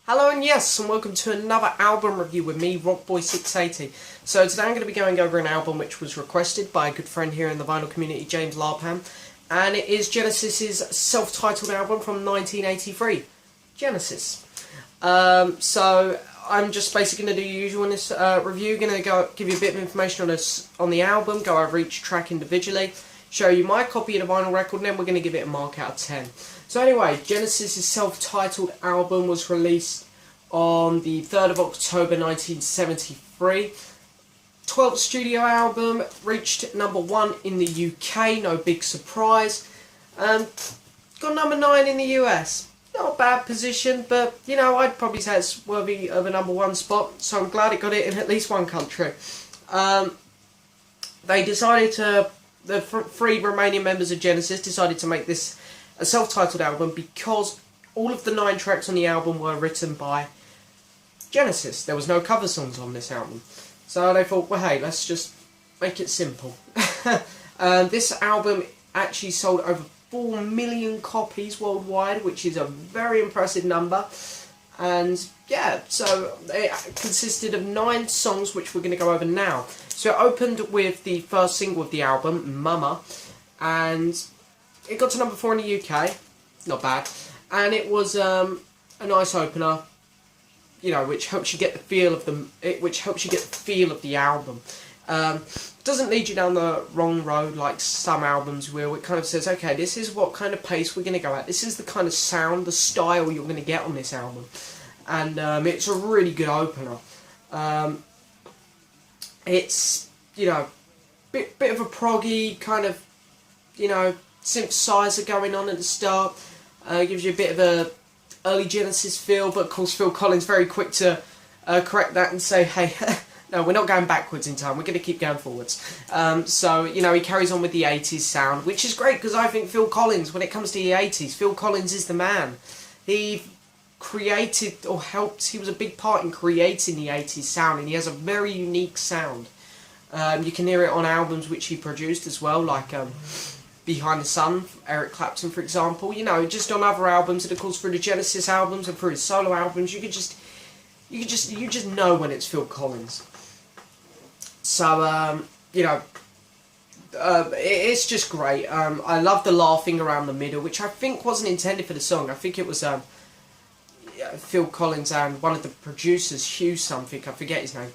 Hello and yes, and welcome to another album review with me, Rockboy680. So today I'm going to be going over an album which was requested by a good friend here in the vinyl community, James Larpham, and it is Genesis' self-titled album from 1983, Genesis. So I'm just basically going to do the usual in this review. Going to give you a bit of information on the album, go over each track individually, show you my copy of the vinyl record, and then we're going to give it a mark out of 10. So anyway, Genesis' self-titled album was released on the 3rd of October 1973. 12th studio album, reached number 1 in the UK, no big surprise. Got number 9 in the US. Not a bad position, but you know, I'd probably say it's worthy of a number 1 spot, so I'm glad it got it in at least one country. They decided to, the 3 remaining members of Genesis decided to make this a self-titled album because all of the 9 tracks on the album were written by Genesis. There was no cover songs on this album. So they thought, well hey, let's just make it simple. This album actually sold over 4 million copies worldwide, which is a very impressive number. And yeah, so it consisted of 9 songs, which we're going to go over now. So it opened with the first single of the album, Mama, and it got to number 4 in the UK, not bad, and it was a nice opener, you know, which helps you get the feel of the album. Doesn't lead you down the wrong road like some albums will. It kind of says, okay, this is what kind of pace we're going to go at. This is the kind of sound, the style you're going to get on this album, and it's a really good opener. It's, you know, bit of a proggy kind of, you know, synthesizer going on at the start. Gives you a bit of a early Genesis feel, but of course Phil Collins very quick to correct that and say, hey, no, we're not going backwards in time, we're going to keep going forwards. So, you know, he carries on with the 80s sound, which is great because I think Phil Collins, when it comes to the 80s, Phil Collins is the man. He created, or helped, he was a big part in creating the 80s sound, and he has a very unique sound. You can hear it on albums which he produced as well, like Behind the Sun, Eric Clapton, for example. You know, just on other albums, and of course through the Genesis albums and through his solo albums, you just know when it's Phil Collins. So you know, it's just great. I love the laughing around the middle, which I think wasn't intended for the song. I think it was Phil Collins and one of the producers, Hugh something, I forget his name.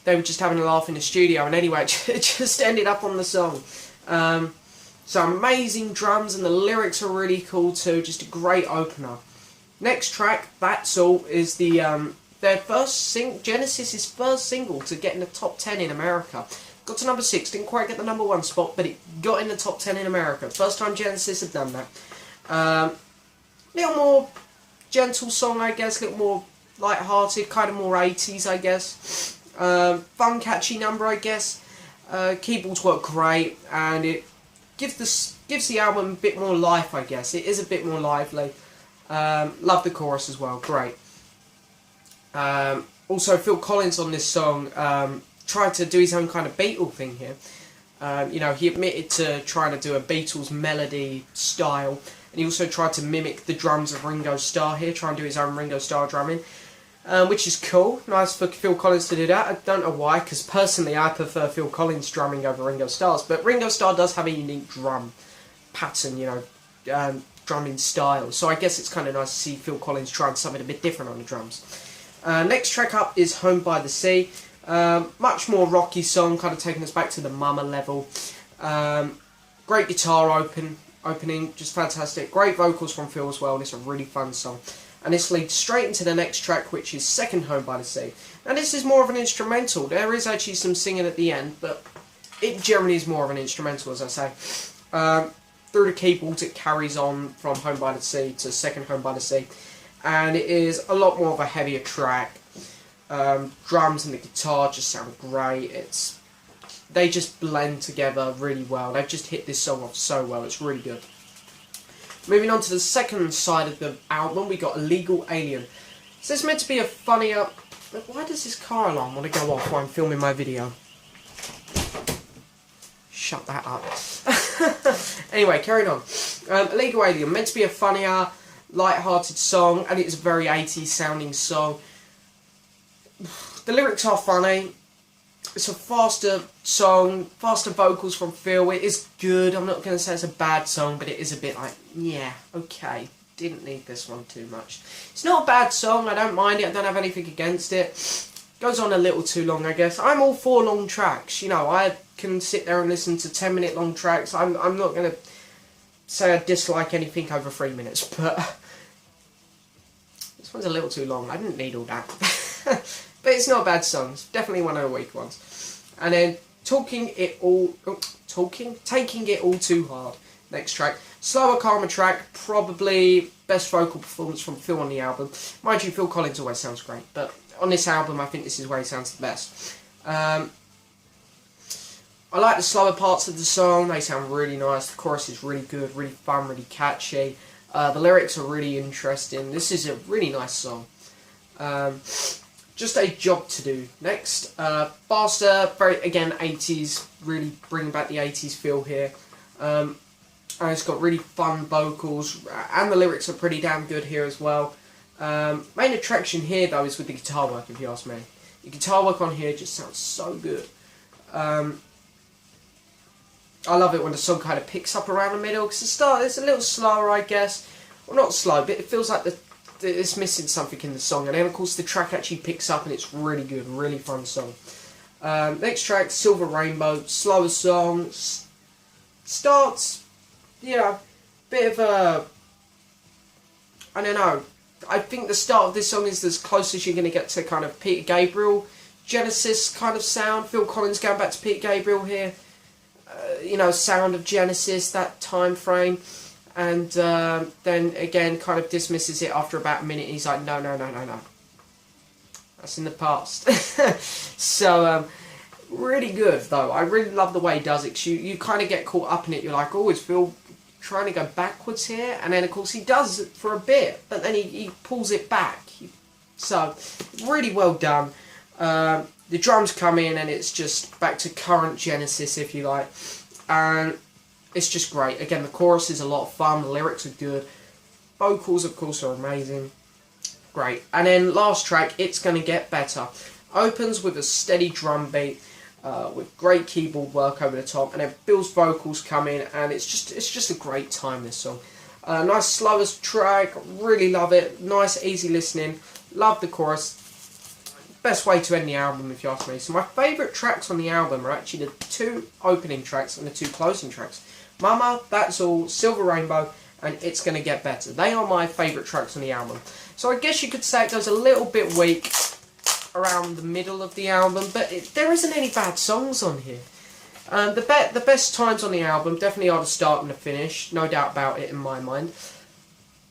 They were just having a laugh in the studio, and anyway, it just ended up on the song. So amazing drums, and the lyrics are really cool too, just a great opener. Next track, That's All, is the Genesis' first single to get in the top 10 in America. Got to number 6, didn't quite get the number 1 spot, but it got in the top 10 in America. First time Genesis had done that. Little more gentle song, I guess, a little more light-hearted, kind of more 80s, I guess. Fun, catchy number, I guess. Keyboards work great, and it gives the album a bit more life, I guess. It is a bit more lively. Love the chorus as well, great. Also, Phil Collins on this song tried to do his own kind of Beatle thing here. You know, he admitted to trying to do a Beatles melody style, and he also tried to mimic the drums of Ringo Starr here, try and do his own Ringo Starr drumming. Which is cool, nice for Phil Collins to do that. I don't know why, because personally I prefer Phil Collins drumming over Ringo Starr's, but Ringo Starr does have a unique drum pattern, you know, drumming style, so I guess it's kind of nice to see Phil Collins trying something a bit different on the drums. Next track up is Home by the Sea, much more rocky song, kind of taking us back to the Mama level. Great guitar opening, just fantastic, great vocals from Phil as well, and it's a really fun song. And this leads straight into the next track, which is Second Home by the Sea. Now this is more of an instrumental. There is actually some singing at the end, but it generally is more of an instrumental, as I say. Through the keyboards it carries on from Home by the Sea to Second Home by the Sea. And it is a lot more of a heavier track. Drums and the guitar just sound great. They just blend together really well. They've just hit this song off so well. It's really good. Moving on to the second side of the album, we got Illegal Alien. So it's meant to be a funnier... Why does this car alarm want to go off while I'm filming my video? Shut that up. Anyway, carrying on. Illegal Alien, meant to be a funnier, light-hearted song, and it's a very 80s sounding song. The lyrics are funny. It's a faster song, faster vocals from Phil. It is good. I'm not going to say it's a bad song, but it is a bit like, yeah, okay. Didn't need this one too much. It's not a bad song. I don't mind it. I don't have anything against it. Goes on a little too long, I guess. I'm all for long tracks. You know, I can sit there and listen to 10-minute long tracks. I'm not going to say I dislike anything over 3 minutes, but this one's a little too long. I didn't need all that. But it's not a bad song. It's definitely one of the weak ones. And then Taking It All Too Hard. Next track. Slower, calmer track. Probably best vocal performance from Phil on the album. Mind you, Phil Collins always sounds great, but on this album I think this is where he sounds the best. I like the slower parts of the song. They sound really nice. The chorus is really good, really fun, really catchy. The lyrics are really interesting. This is a really nice song. Just a job to do. Next, faster, very, again, 80s, really bringing back the 80s feel here. And it's got really fun vocals, and the lyrics are pretty damn good here as well. Main attraction here, though, is with the guitar work, if you ask me. The guitar work on here just sounds so good. I love it when the song kind of picks up around the middle, because it's a little slower, I guess. Well, not slow, but it feels like it's missing something in the song, and then of course the track actually picks up and it's really good, really fun song. Next track, Silver Rainbow, slower song, starts, bit of a, I don't know, I think the start of this song is as close as you're going to get to kind of Peter Gabriel, Genesis kind of sound. Phil Collins going back to Peter Gabriel here, sound of Genesis, that time frame. And then again kind of dismisses it after about a minute. He's like, no. That's in the past. So, really good though. I really love the way he does it. 'Cause you kind of get caught up in it. You're like, oh, is Phil trying to go backwards here? And then of course he does it for a bit. But then he pulls it back. So, really well done. The drums come in and it's just back to current Genesis, if you like. And it's just great. Again, the chorus is a lot of fun. The lyrics are good. Vocals, of course, are amazing. Great. And then last track, It's Gonna Get Better. Opens with a steady drum beat with great keyboard work over the top, and then Phil's vocals come in, and it's just a great time, this song. Nice slowest track. Really love it. Nice, easy listening. Love the chorus. Best way to end the album, if you ask me. So my favourite tracks on the album are actually the 2 opening tracks and the 2 closing tracks. Mama, That's All, Silver Rainbow, and It's Gonna Get Better. They are my favourite tracks on the album. So I guess you could say it goes a little bit weak around the middle of the album, but there isn't any bad songs on here. The best times on the album definitely are the start and the finish, no doubt about it in my mind.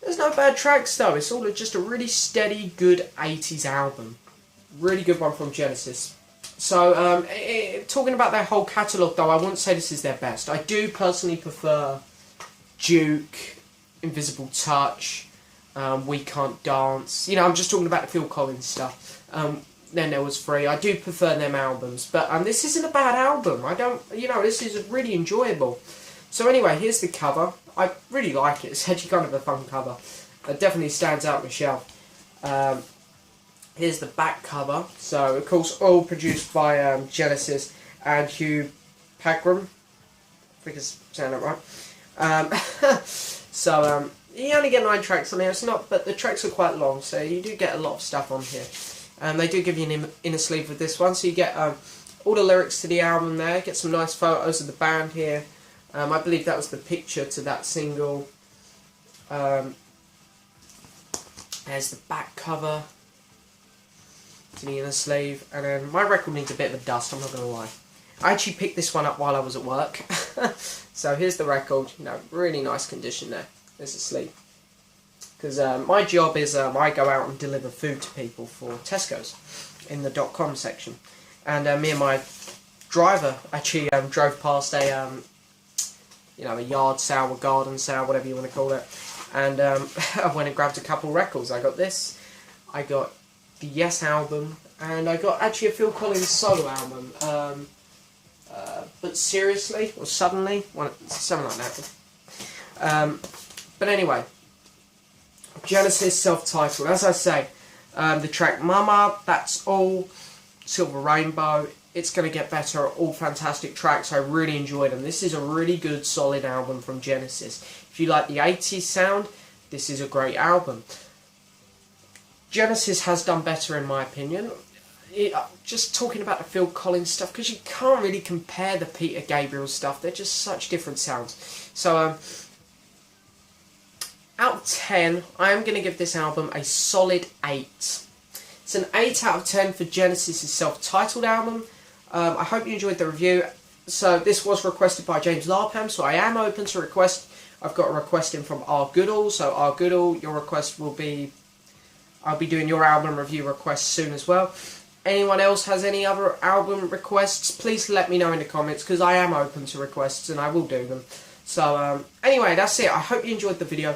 There's no bad tracks though. It's all just a really steady, good 80s album. Really good one from Genesis. So, talking about their whole catalogue though, I wouldn't say this is their best. I do personally prefer Duke, Invisible Touch, We Can't Dance. I'm just talking about the Phil Collins stuff. Then there was 3. I do prefer them albums. But this isn't a bad album. This is really enjoyable. So anyway, here's the cover. I really like it. It's actually kind of a fun cover. It definitely stands out on the shelf. Here's the back cover. So, of course, all produced by Genesis and Hugh Padgham. I think it's saying that right. You only get 9 tracks on here. But the tracks are quite long, so you do get a lot of stuff on here. They do give you an inner sleeve with this one, so you get all the lyrics to the album there. Get some nice photos of the band here. I believe that was the picture to that single. There's the back cover to the inner sleeve, and then my record needs a bit of a dust, I'm not going to lie. I actually picked this one up while I was at work. So here's the record, really nice condition there. There's the sleeve. Because my job is I go out and deliver food to people for Tesco's in the .com section. And me and my driver actually drove past a yard sale or garden sale, whatever you want to call it. And I went and grabbed a couple records. I got this, I got the Yes album, and I got actually a Phil Collins solo album. But Seriously, or Suddenly, something like that. But anyway, Genesis self-titled. As I say, the track Mama, That's All, Silver Rainbow, it's going to get better. All fantastic tracks. I really enjoyed them. This is a really good, solid album from Genesis. If you like the 80s sound, this is a great album. Genesis has done better in my opinion. Just talking about the Phil Collins stuff, because you can't really compare the Peter Gabriel stuff. They're just such different sounds. So, out of 10, I am going to give this album a solid 8. It's an 8 out of 10 for Genesis' self-titled album. I hope you enjoyed the review. So this was requested by James Larpham, so I am open to request. I've got a request in from R. Goodall, so R. Goodall, your request will be... I'll be doing your album review requests soon as well. Anyone else has any other album requests, please let me know in the comments, because I am open to requests and I will do them. So anyway, that's it. I hope you enjoyed the video.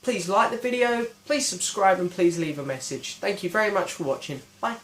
Please like the video, please subscribe, and please leave a message. Thank you very much for watching. Bye.